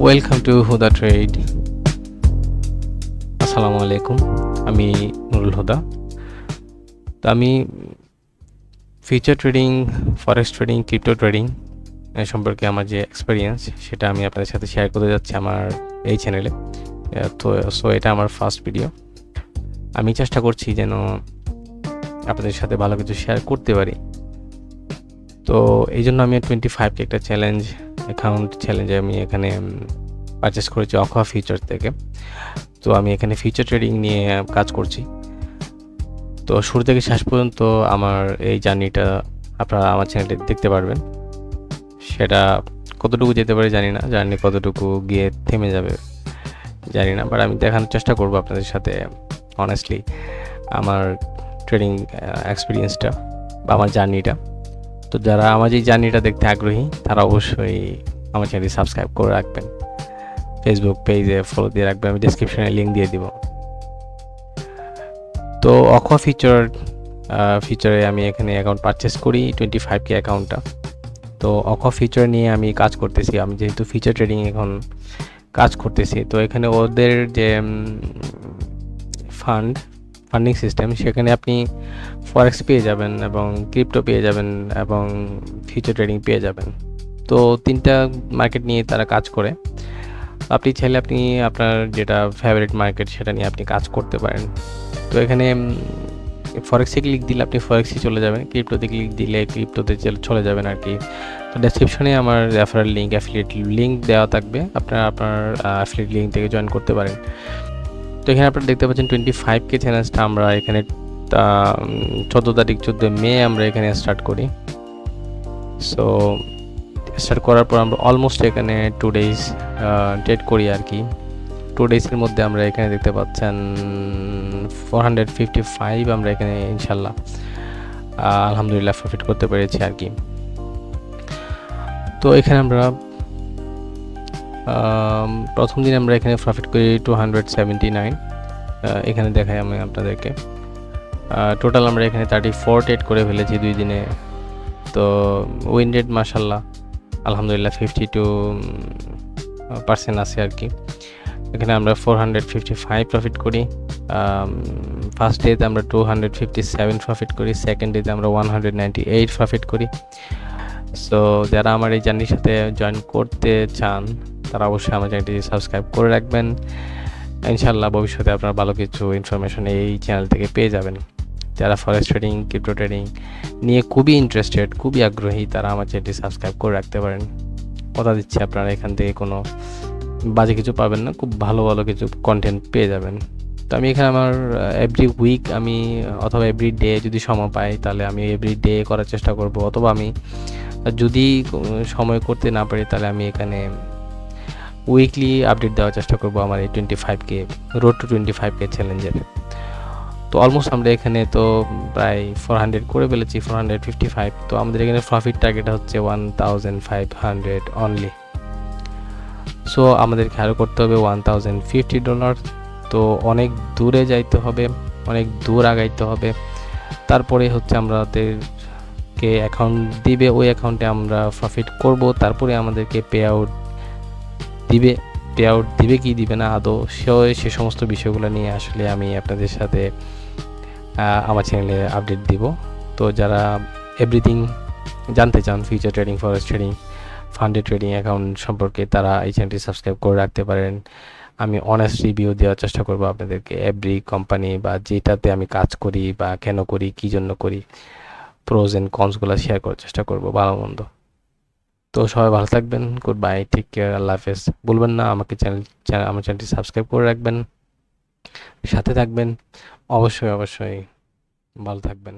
Welcome to Huda trade. আসসালামু আলাইকুম, আমি নুরুল হুদা। তো আমি future trading, forex trading, crypto trading সম্পর্কে আমার যে এক্সপিরিয়েন্স সেটা আমি আপনাদের সাথে শেয়ার করতে যাচ্ছি আমার এই চ্যানেলে। তো এটা আমার ফার্স্ট ভিডিও। আমি চেষ্টা করছি যেন আপনাদের সাথে ভালো কিছু শেয়ার করতে পারি। তো এই জন্য আমি 25কে একটা অ্যাকাউন্ট চ্যালেঞ্জে আমি এখানে পারচেস করেছি অকোয়া ফিউচার থেকে। তো আমি এখানে ফিউচার ট্রেডিং নিয়ে কাজ করছি। তো শুরু থেকে শেষ পর্যন্ত আমার এই জার্নিটা আপনারা আমার চ্যানেলে দেখতে পারবেন। সেটা কতটুকু যেতে পারে জানি না, জার্নি কতটুকু গিয়ে থেমে যাবে জানি না, বাট আমি দেখানোর চেষ্টা করব আপনাদের সাথে অনেস্টলি আমার ট্রেডিং এক্সপিরিয়েন্সটা বা আমার জার্নিটা। তো যারা আমার এই জার্নিটা দেখতে আগ্রহী তারা অবশ্যই আমার চ্যানেলটি সাবস্ক্রাইব করে রাখবেন, ফেসবুক পেজে ফলো দিয়ে রাখবেন, আমি ডিসক্রিপশনে লিঙ্ক দিয়ে দিব। তো অকোয়া ফিচারে আমি এখানে অ্যাকাউন্ট পারচেস করি 25K অ্যাকাউন্টটা। তো অকোয়া ফিচার নিয়ে আমি কাজ করতেছি, আমি যেহেতু ফিচার ট্রেডিং এখন কাজ করতেছি। তো এখানে ওদের যে ফান্ডিং সিস্টেম, সেখানে আপনি ফরেক্স পেয়ে যাবেন এবং ক্রিপ্টো পেয়ে যাবেন এবং ফিউচার ট্রেডিং পেয়ে যাবেন। তো তিনটা মার্কেট নিয়ে তারা কাজ করে। আপনি চাইলে আপনি আপনার যেটা ফেভারিট মার্কেট সেটা নিয়ে আপনি কাজ করতে পারেন। তো এখানে ফরেক্সে ক্লিক দিলে আপনি ফরেক্সে চলে যাবেন, ক্রিপ্টোতে ক্লিক দিলে ক্রিপ্টোতে চলে যাবেন আর কি। তো ডেসক্রিপশনে আমার রেফারেল লিঙ্ক, অ্যাফিলিয়েট লিঙ্ক দেওয়া থাকবে, আপনার অ্যাফিলিয়েট লিঙ্ক থেকে জয়েন করতে পারেন। তো এখানে আপনারা দেখতে পাচ্ছেন 25K চ্যালেঞ্জটা আমরা এখানে 14 মে আমরা এখানে স্টার্ট করি। সো স্টার্ট করার পর আমরা অলমোস্ট এখানে 2 ডেজ ট্রেড করি আর কি। 2 ডেজের মধ্যে আমরা এখানে দেখতে পাচ্ছেন 455 আমরা এখানে ইনশাল্লাহ আলহামদুলিল্লাহ প্রফিট করতে পেরেছি আর কি। তো এখানে আমরা প্রথম দিন আমরা এখানে প্রফিট করি 279। এখানে দেখাই আমি আপনাদেরকে টোটাল আমরা এখানে 34 ট্রেড করে ফেলেছি 2 দিনে। তো উইন রেট মাশাল্লাহ আলহামদুলিল্লাহ 52% আছে আর কি। এখানে আমরা 455 প্রফিট করি। ফার্স্ট ডেতে আমরা 257 প্রফিট করি, সেকেন্ড ডেতে আমরা 198 প্রফিট করি। সো যারা আমার এই জার্নির সাথে জয়েন করতে চান তারা অবশ্যই আমার চ্যানেলটি সাবস্ক্রাইব করে রাখবেন। ইনশাল্লাহ ভবিষ্যতে আপনারা ভালো কিছু ইনফরমেশন এই চ্যানেল থেকে পেয়ে যাবেন। যারা ফরেক্স ট্রেডিং, ক্রিপ্টো ট্রেডিং নিয়ে খুবই ইন্টারেস্টেড, খুবই আগ্রহী, তারা আমার চ্যানেলটি সাবস্ক্রাইব করে রাখতে পারেন। কথা দিচ্ছি আপনারা এখান থেকে কোনো বাজে কিছু পাবেন না, খুব ভালো ভালো কিছু কন্টেন্ট পেয়ে যাবেন। তো আমি এখানে আমার এভরি উইক আমি অথবা এভরি ডে যদি সময় পাই তাহলে আমি এভরি ডে করার চেষ্টা করব, অথবা আমি যদি সময় করতে না পারি তাহলে আমি এখানে উইকলি আপডেট দেওয়ার চেষ্টা করব আমার এই 25K রোড টু 25K চ্যালেঞ্জের। তো অলমোস্ট আমরা এখানে তো প্রায় 400 করে ফেলেছি, 455। তো আমাদের এখানে প্রফিট টার্গেট হচ্ছে 1500 অনলি। সো আমাদেরকে আরও করতে হবে $1050। তো অনেক দূরে যাইতে হবে, অনেক দূর আগাইতে হবে। তারপরে হচ্ছে আমাদেরকে অ্যাকাউন্ট দিবে, ওই অ্যাকাউন্টে আমরা প্রফিট করব, তারপরে আমাদেরকে পে আউট দিবে কি দিবে না আদৌ সে সমস্ত বিষয়গুলো নিয়ে আসলে আমি আপনাদের সাথে আমার চ্যানেলে আপডেট দিব। তো যারা এভরিথিং জানতে চান ফিউচার ট্রেডিং, ফরেক্স ট্রেডিং, ফান্ডে ট্রেডিং অ্যাকাউন্ট সম্পর্কে, তারা এই চ্যানেলটি সাবস্ক্রাইব করে রাখতে পারেন। আমি অনেস্ট রিভিউ দেওয়ার চেষ্টা করব আপনাদেরকে, এভরি কোম্পানি বা যেটাতে আমি কাজ করি বা কেন করি, কী জন্য করি, প্রোজ অ্যান্ড কনসগুলো শেয়ার করার চেষ্টা করব, ভালো মন্দ। তো সবাই ভালো থাকবেন, গুড বাই, টেক কেয়ার, আল্লাহ হাফেজ। বলবেন না আমার চ্যানেলটি সাবস্ক্রাইব করে রাখবেন, সাথে থাকবেন, অবশ্যই ভালো থাকবেন।